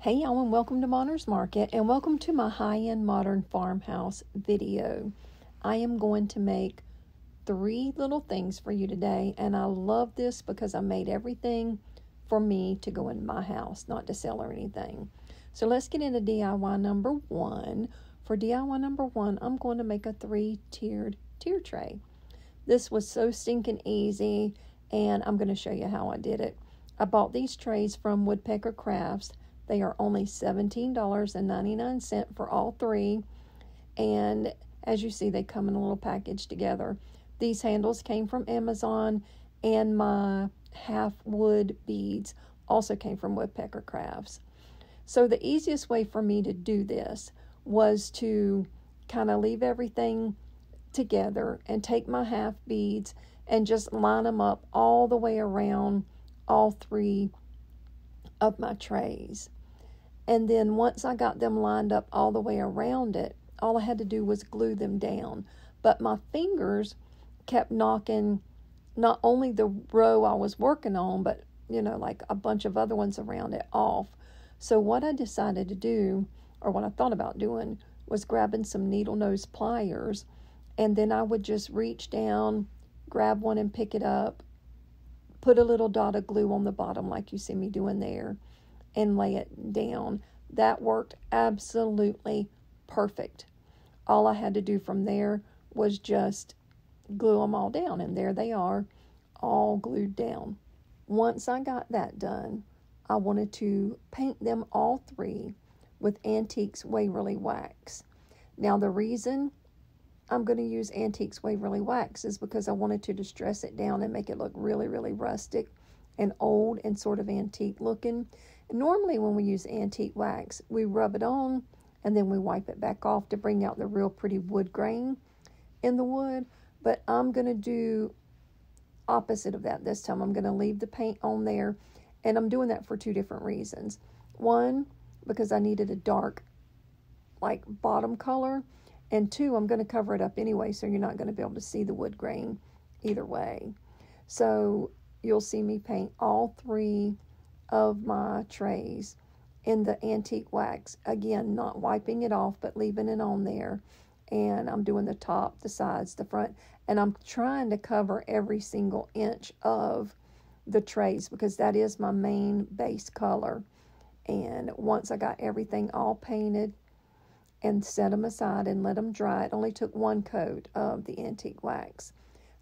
Hey y'all, and welcome to Monner's Market, and welcome to my high-end modern farmhouse video. I am going to make 3 little things for you today, and I love this because I made everything for me to go in my house, not to sell or anything. So let's get into DIY number 1. For DIY number 1, I'm going to make a 3-tiered tier tray. This was so stinking easy, and I'm going to show you how I did it. I bought these trays from Woodpecker Crafts. They are only $17.99 for all 3. And as you see, they come in a little package together. These handles came from Amazon, and my half wood beads also came from Woodpecker Crafts. So the easiest way for me to do this was to kind of leave everything together and take my half beads and just line them up all the way around all 3 of my trays. And then once I got them lined up all the way around it, all I had to do was glue them down. But my fingers kept knocking not only the row I was working on, but like a bunch of other ones around it off. So what I decided to do, or what I thought about doing, was grabbing some needle nose pliers, and then I would just reach down, grab one and pick it up, put a little dot of glue on the bottom like you see me doing there, and lay it down. That worked absolutely perfect. All I had to do from there was just glue them all down, and there they are, all glued down. Once I got that done, I wanted to paint them all 3 with Antiques Waverly Wax. Now the reason I'm going to use Antiques Waverly Wax is because I wanted to distress it down and make it look really, really rustic and old and sort of antique looking. Normally when we use antique wax, we rub it on and then we wipe it back off to bring out the real pretty wood grain in the wood. But I'm going to do opposite of that this time. I'm going to leave the paint on there, and I'm doing that for 2 different reasons. One, because I needed a dark bottom color, and 2, I'm going to cover it up anyway, so you're not going to be able to see the wood grain either way. So you'll see me paint all 3 of my trays in the antique wax. Again, not wiping it off, but leaving it on there. And I'm doing the top, the sides, the front. And I'm trying to cover every single inch of the trays because that is my main base color. And once I got everything all painted and set them aside and let them dry, it only took 1 coat of the antique wax.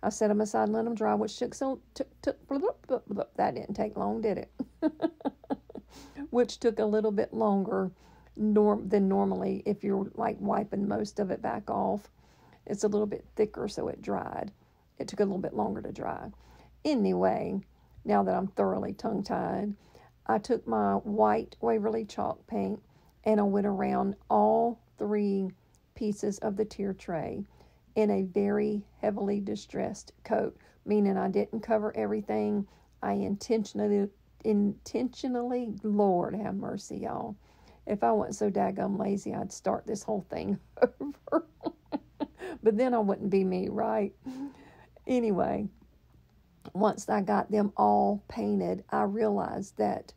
I set them aside and let them dry, which took that didn't take long, did it? Which took a little bit longer than normally if you're wiping most of it back off. It's a little bit thicker, so it dried. It took a little bit longer to dry. Anyway, now that I'm thoroughly tongue-tied, I took my white Waverly chalk paint and I went around all 3 pieces of the tier tray in a very heavily distressed coat, meaning I didn't cover everything. I intentionally, Lord have mercy, y'all. If I wasn't so daggum lazy, I'd start this whole thing over. But then I wouldn't be me, right? Anyway, once I got them all painted, I realized that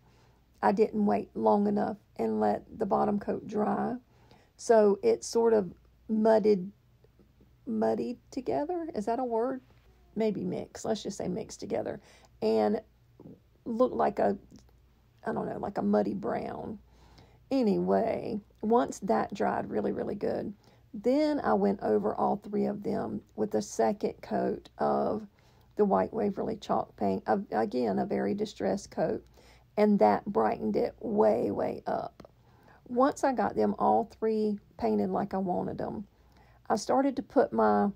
I didn't wait long enough and let the bottom coat dry. So it sort of muddied together. Is that a word? Maybe mix. Let's just say mixed together. And looked like a muddy brown. Anyway, once that dried really, really good, then I went over all 3 of them with a second coat of the white Waverly chalk paint. Again, a very distressed coat. And that brightened it way, way up. Once I got them all 3 painted like I wanted them, I started to put my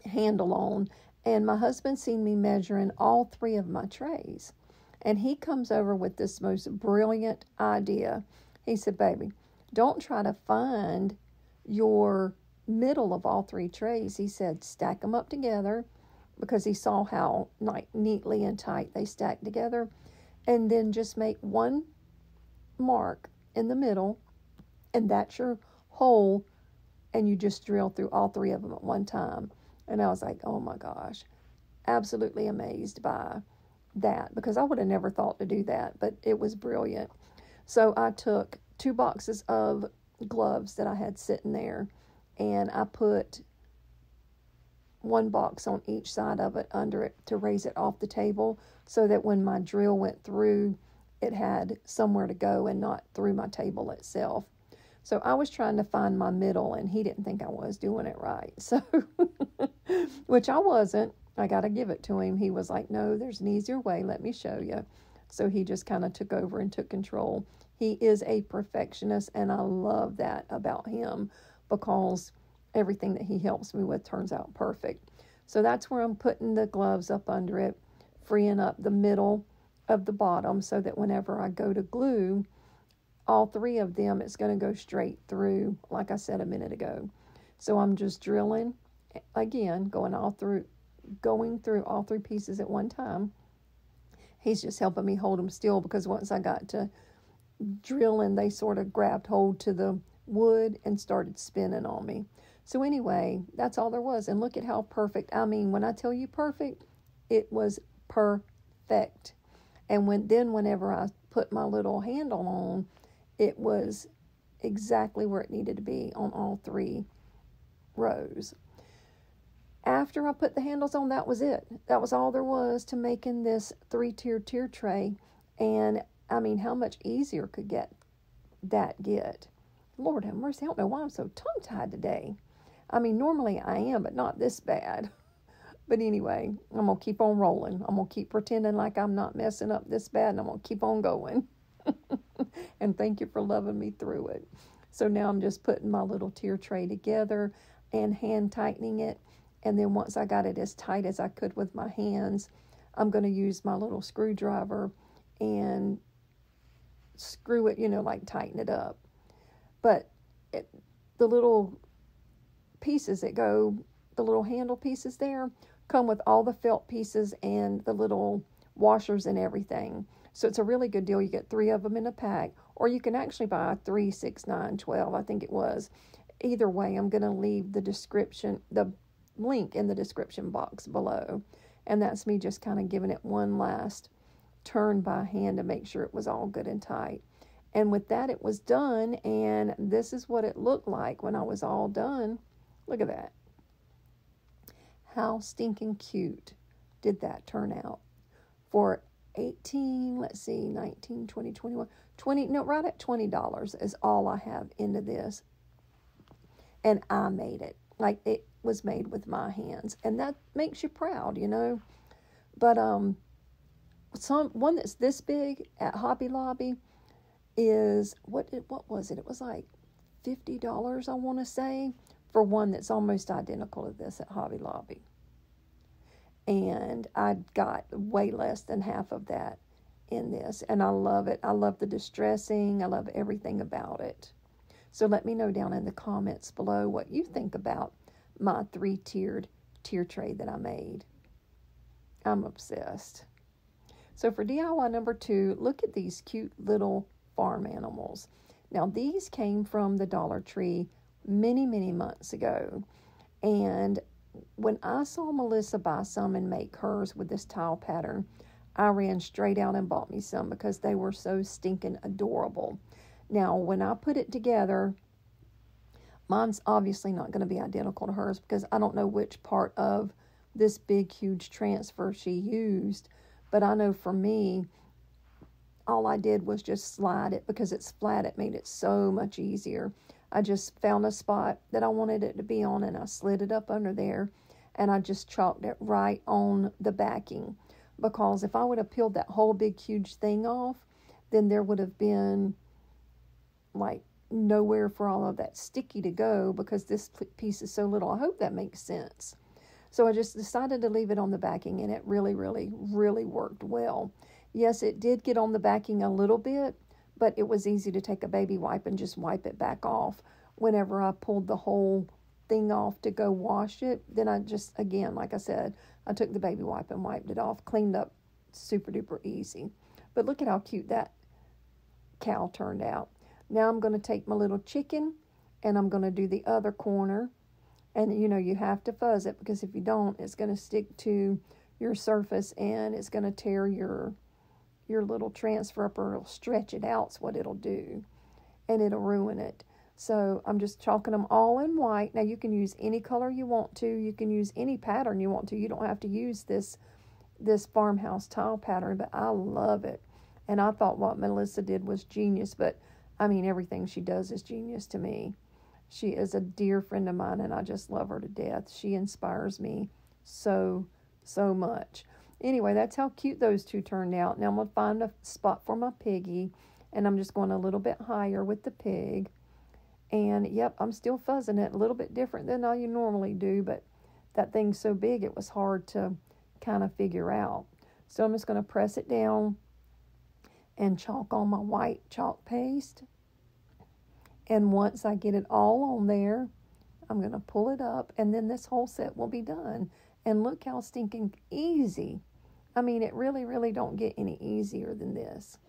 handle on, and my husband seen me measuring all 3 of my trays. And he comes over with this most brilliant idea. He said, "Baby, don't try to find your middle of all 3 trays." He said, "Stack them up together," because he saw how neatly and tight they stacked together. And then just make 1 mark in the middle, and that's your hole, and you just drill through all 3 of them at one time. And I was like, oh my gosh, absolutely amazed by that, because I would have never thought to do that, but it was brilliant. So I took 2 boxes of gloves that I had sitting there, and I put 1 box on each side of it under it to raise it off the table, so that when my drill went through, it had somewhere to go and not through my table itself. So I was trying to find my middle, and he didn't think I was doing it right. So, which I wasn't. I got to give it to him. He was like, no, there's an easier way. Let me show you. So he just kind of took over and took control. He is a perfectionist, and I love that about him, because everything that he helps me with turns out perfect. So that's where I'm putting the gloves up under it, freeing up the middle of the bottom so that whenever I go to glue, all 3 of them, it's going to go straight through, like I said a minute ago. So I'm just drilling, again, going through all 3 pieces at one time. He's just helping me hold them still, because once I got to drilling, they sort of grabbed hold to the wood and started spinning on me. So anyway, that's all there was. And look at how perfect. I mean, when I tell you perfect, it was perfect. And whenever I put my little handle on, it was exactly where it needed to be on all 3 rows. After I put the handles on, that was it. That was all there was to making this 3-tiered tier tray. And I mean, how much easier could that get? Lord have mercy, I don't know why I'm so tongue-tied today. I mean, normally I am, but not this bad. But anyway, I'm going to keep on rolling. I'm going to keep pretending like I'm not messing up this bad, and I'm going to keep on going. And thank you for loving me through it. So now I'm just putting my little tier tray together and hand tightening it. And then once I got it as tight as I could with my hands, I'm going to use my little screwdriver and screw it, like tighten it up. But the little pieces that go, the little handle pieces there, come with all the felt pieces and the little washers and everything. So it's a really good deal. You get 3 of them in a pack, or you can actually buy 3, 6, 9, 12, I think it was. Either way, I'm going to leave the link in the description box below. And that's me just kind of giving it one last turn by hand to make sure it was all good and tight. And with that, it was done, and this is what it looked like when I was all done. Look at that. How stinking cute did that turn out? For 19, 20, 21, 20, no, right at $20 is all I have into this. And I made it. Like, it was made with my hands. And that makes you proud, But one that's this big at Hobby Lobby is, what was it? It was like $50, I want to say, for one that's almost identical to this at Hobby Lobby. And I got way less than half of that in this. And I love it. I love the distressing. I love everything about it. So let me know down in the comments below what you think about my 3-tiered tier tray that I made. I'm obsessed. So for DIY number 2, look at these cute little farm animals. Now these came from the Dollar Tree many, many months ago. And when I saw Melissa buy some and make hers with this tile pattern, I ran straight out and bought me some because they were so stinking adorable. Now, when I put it together, mine's obviously not going to be identical to hers because I don't know which part of this big, huge transfer she used. But I know for me, all I did was just slide it because it's flat. It made it so much easier. I just found a spot that I wanted it to be on, and I slid it up under there, and I just chalked it right on the backing. Because if I would have peeled that whole big, huge thing off, then there would have been, like, nowhere for all of that sticky to go because this piece is so little. I hope that makes sense. So I just decided to leave it on the backing, and it really, really, really worked well. Yes, it did get on the backing a little bit, but it was easy to take a baby wipe and just wipe it back off. Whenever I pulled the whole thing off to go wash it, then I just, again, like I said, I took the baby wipe and wiped it off, cleaned up super duper easy. But look at how cute that cow turned out. Now I'm going to take my little chicken and I'm going to do the other corner. And you have to fuzz it because if you don't, it's going to stick to your surface and it's going to tear your your little transfer up, or it'll stretch it out. Is what it'll do, and it'll ruin it. So I'm just chalking them all in white. Now you can use any color you want to. You can use any pattern you want to. You don't have to use this farmhouse tile pattern, but I love it. And I thought what Melissa did was genius, but I mean, everything she does is genius to me. She is a dear friend of mine, and I just love her to death. She inspires me so much. Anyway, that's how cute those two turned out. Now I'm going to find a spot for my piggy, and I'm just going a little bit higher with the pig. And, yep, I'm still fuzzing it a little bit different than I normally do, but that thing's so big it was hard to kind of figure out. So I'm just going to press it down and chalk on my white chalk paste. And once I get it all on there, I'm going to pull it up, and then this whole set will be done. And look how stinking easy. I mean, it really don't get any easier than this.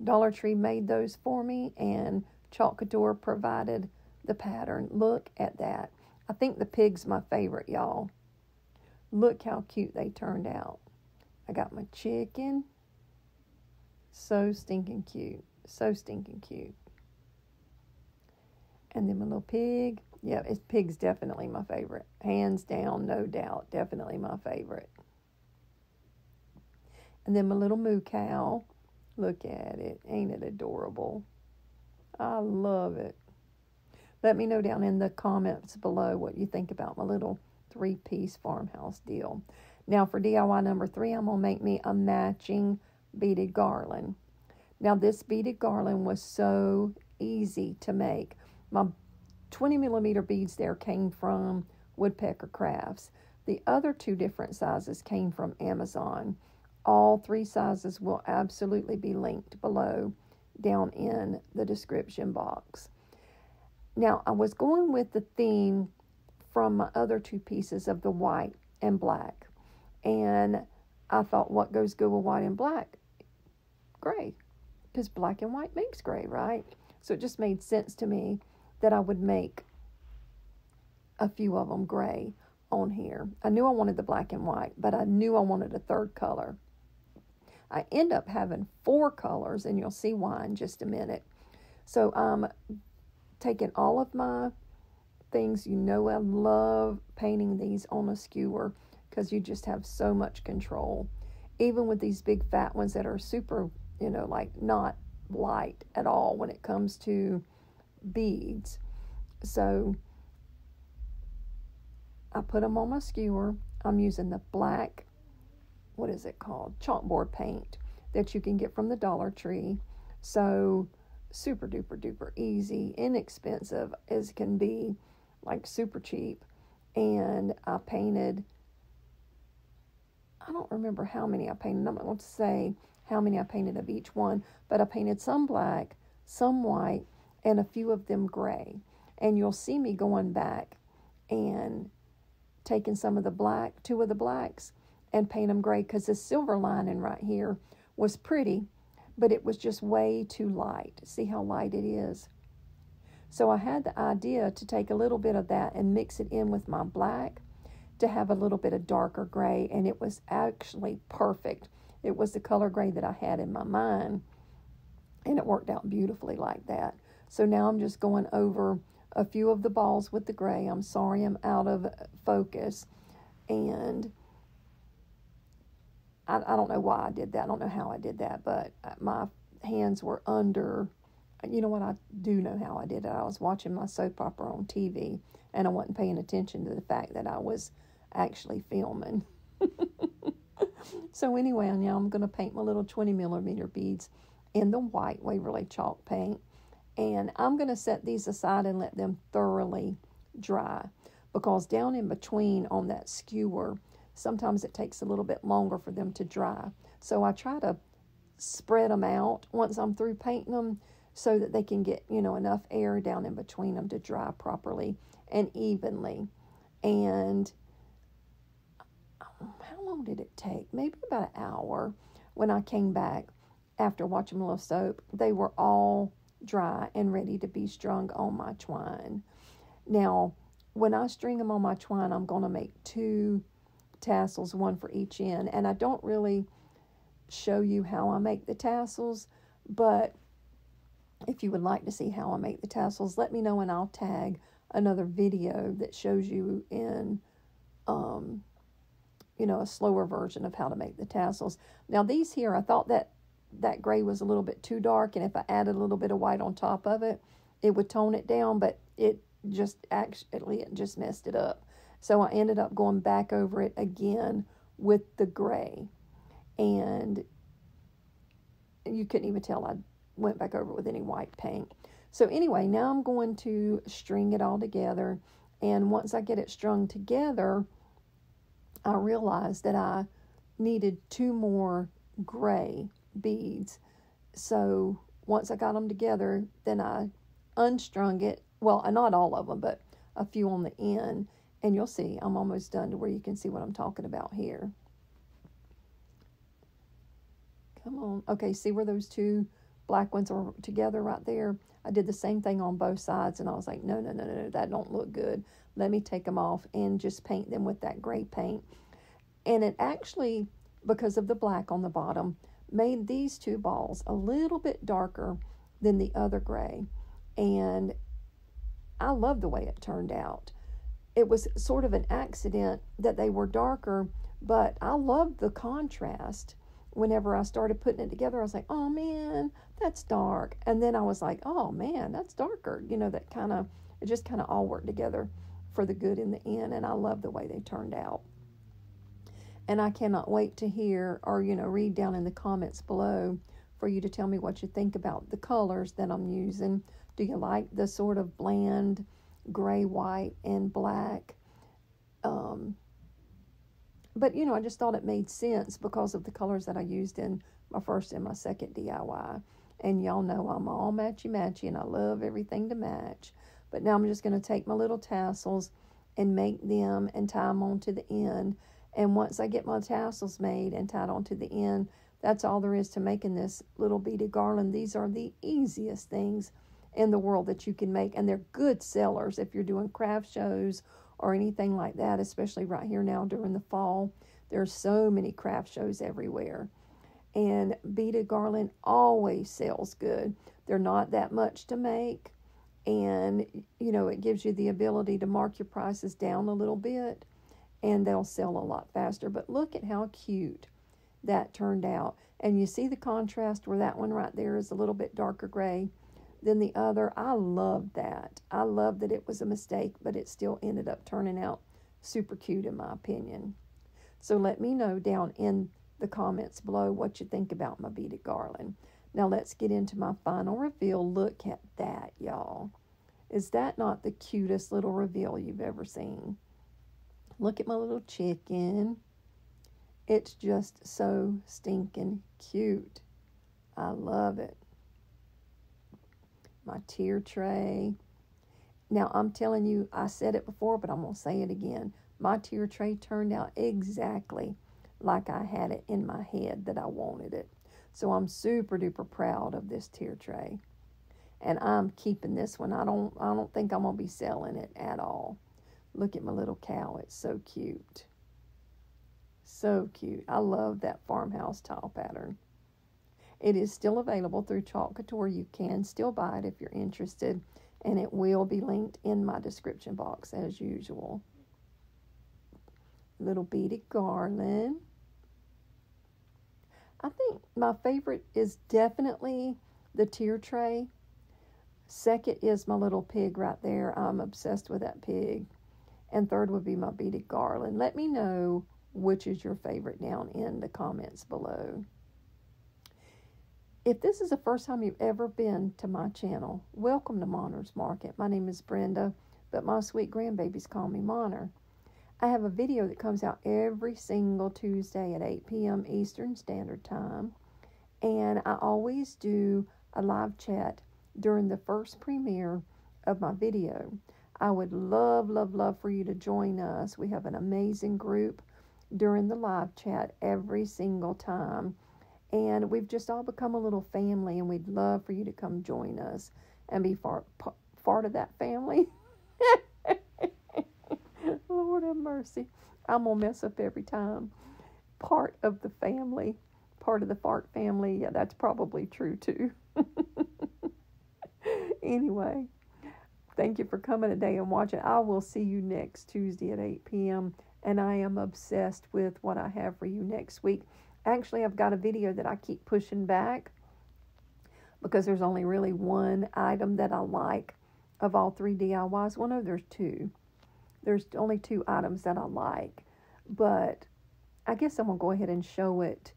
Dollar Tree made those for me, and Chalk Couture provided the pattern. Look at that. I think the pig's my favorite, y'all. Look how cute they turned out. I got my chicken. So stinking cute. So stinking cute. And then my little pig. Yeah, pig's definitely my favorite. Hands down, no doubt. Definitely my favorite. And then my little moo cow. Look at it. Ain't it adorable? I love it. Let me know down in the comments below what you think about my little 3-piece farmhouse deal. Now for DIY number 3, I'm going to make me a matching beaded garland. Now this beaded garland was so easy to make. My 20 millimeter beads there came from Woodpecker Crafts. The other 2 different sizes came from Amazon. All 3 sizes will absolutely be linked below down in the description box. Now, I was going with the theme from my other 2 pieces of the white and black. And I thought, what goes good with white and black? Gray. Because black and white makes gray, right? So it just made sense to me that I would make a few of them gray on here. I knew I wanted the black and white, but I knew I wanted a 3rd color. I end up having 4 colors, and you'll see why in just a minute. So I'm taking all of my things. You know I love painting these on a skewer because you just have so much control. Even with these big fat ones that are super, like not light at all when it comes to beads. So I put them on my skewer. I'm using the black, what is it called? Chalkboard paint that you can get from the Dollar Tree. So super duper easy, inexpensive as can be, like super cheap. And I painted, I don't remember how many I painted. I'm not going to say how many I painted of each one, but I painted some black, some white, and a few of them gray. And you'll see me going back and taking some of the black, 2 of the blacks, and paint them gray, because this silver lining right here was pretty, but it was just way too light. See how light it is? So I had the idea to take a little bit of that and mix it in with my black to have a little bit of darker gray, and it was actually perfect. It was the color gray that I had in my mind, and it worked out beautifully like that. So now I'm just going over a few of the balls with the gray. I'm sorry I'm out of focus, and I don't know why I did that. I don't know how I did that, but my hands were under. You know what? I do know how I did it. I was watching my soap opera on TV, and I wasn't paying attention to the fact that I was actually filming. So anyway, now I'm going to paint my little 20 millimeter beads in the white Waverly chalk paint. And I'm going to set these aside and let them thoroughly dry, because down in between on that skewer, sometimes it takes a little bit longer for them to dry. So I try to spread them out once I'm through painting them so that they can get, enough air down in between them to dry properly and evenly. And how long did it take? Maybe about an hour. When I came back after watching a little soap, they were all dry and ready to be strung on my twine. Now, when I string them on my twine, I'm going to make 2 tassels, one for each end. And I don't really show you how I make the tassels, but if you would like to see how I make the tassels, let me know and I'll tag another video that shows you in, a slower version of how to make the tassels. Now these here, I thought that gray was a little bit too dark, and if I added a little bit of white on top of it, it would tone it down, but it just messed it up. So I ended up going back over it again with the gray, and you couldn't even tell I went back over it with any white paint. So anyway, now I'm going to string it all together, and once I get it strung together, I realized that I needed 2 more gray beads. So once I got them together, then I unstrung it. Well, not all of them, but a few on the end. And you'll see I'm almost done to where you can see what I'm talking about here. Come on. Okay, see where those 2 black ones are together right there? I did the same thing on both sides, and I was like, no, that don't look good. Let me take them off and just paint them with that gray paint. And it actually, because of the black on the bottom, made these 2 balls a little bit darker than the other gray. And I love the way it turned out. It was sort of an accident that they were darker, but I loved the contrast. Whenever I started putting it together, I was like, oh man, that's dark. And then I was like, oh man, that's darker. It just kind of all worked together for the good in the end. And I love the way they turned out. And I cannot wait to hear or, read down in the comments below for you to tell me what you think about the colors that I'm using. Do you like the sort of bland gray, white, and black? But, I just thought it made sense because of the colors that I used in my first and my second DIY. And y'all know I'm all matchy-matchy, and I love everything to match. But now I'm just going to take my little tassels and make them and tie them onto the end. And once I get my tassels made and tied onto the end, that's all there is to making this little beaded garland. These are the easiest things in the world that you can make, and they're good sellers if you're doing craft shows or anything like that, especially right here now during the fall. There's so many craft shows everywhere, and beaded garland always sells good. They're not that much to make, and it gives you the ability to mark your prices down a little bit, and they'll sell a lot faster. But look at how cute that turned out. And you see the contrast where that one right there is a little bit darker gray than the other. I love that. I love that it was a mistake, but it still ended up turning out super cute in my opinion. So let me know down in the comments below what you think about my beaded garland. Now let's get into my final reveal. Look at that, y'all. Is that not the cutest little reveal you've ever seen? Look at my little chicken. It's just so stinking cute. I love it. My tier tray. Now, I'm telling you, I said it before, but I'm going to say it again. My tier tray turned out exactly like I had it in my head that I wanted it. So I'm super duper proud of this tier tray. And I'm keeping this one. I don't think I'm going to be selling it at all. Look at my little cow. It's so cute. So cute. I love that farmhouse tile pattern. It is still available through Chalk Couture. You can still buy it if you're interested, and it will be linked in my description box as usual. Little beaded garland. I think my favorite is definitely the tier tray. Second is my little pig right there. I'm obsessed with that pig. And third would be my beaded garland. Let me know which is your favorite down in the comments below. If this is the first time you've ever been to my channel, welcome to Monner's Market. My name is Brenda, but my sweet grandbabies call me Monner. I have a video that comes out every single Tuesday at 8 p.m. Eastern Standard Time. And I always do a live chat during the first premiere of my video. I would love, love, love for you to join us. We have an amazing group during the live chat every single time. And we've just all become a little family, and we'd love for you to come join us and be part of that family. Lord have mercy. I'm going to mess up every time. Part of the family. part of the fart family, yeah, that's probably true too. Anyway, thank you for coming today and watching. I will see you next Tuesday at 8 p.m. And I am obsessed with what I have for you next week. Actually, I've got a video that I keep pushing back because there's only really one item that I like of all 3 DIYs. Well, no, there's 2. There's only 2 items that I like. But I guess I'm going to go ahead and show it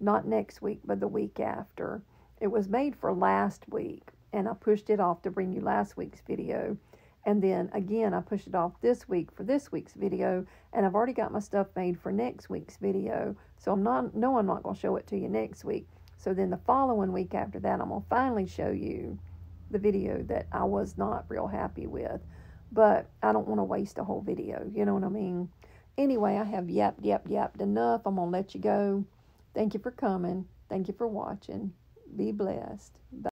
not next week, but the week after. It was made for last week, and I pushed it off to bring you last week's video. And then, again, I pushed it off this week for this week's video, and I've already got my stuff made for next week's video. So I'm not going to show it to you next week. So then the following week after that, I'm going to finally show you the video that I was not real happy with. But I don't want to waste a whole video, you know what I mean? Anyway, I have yapped enough. I'm going to let you go. Thank you for coming. Thank you for watching. Be blessed. Bye.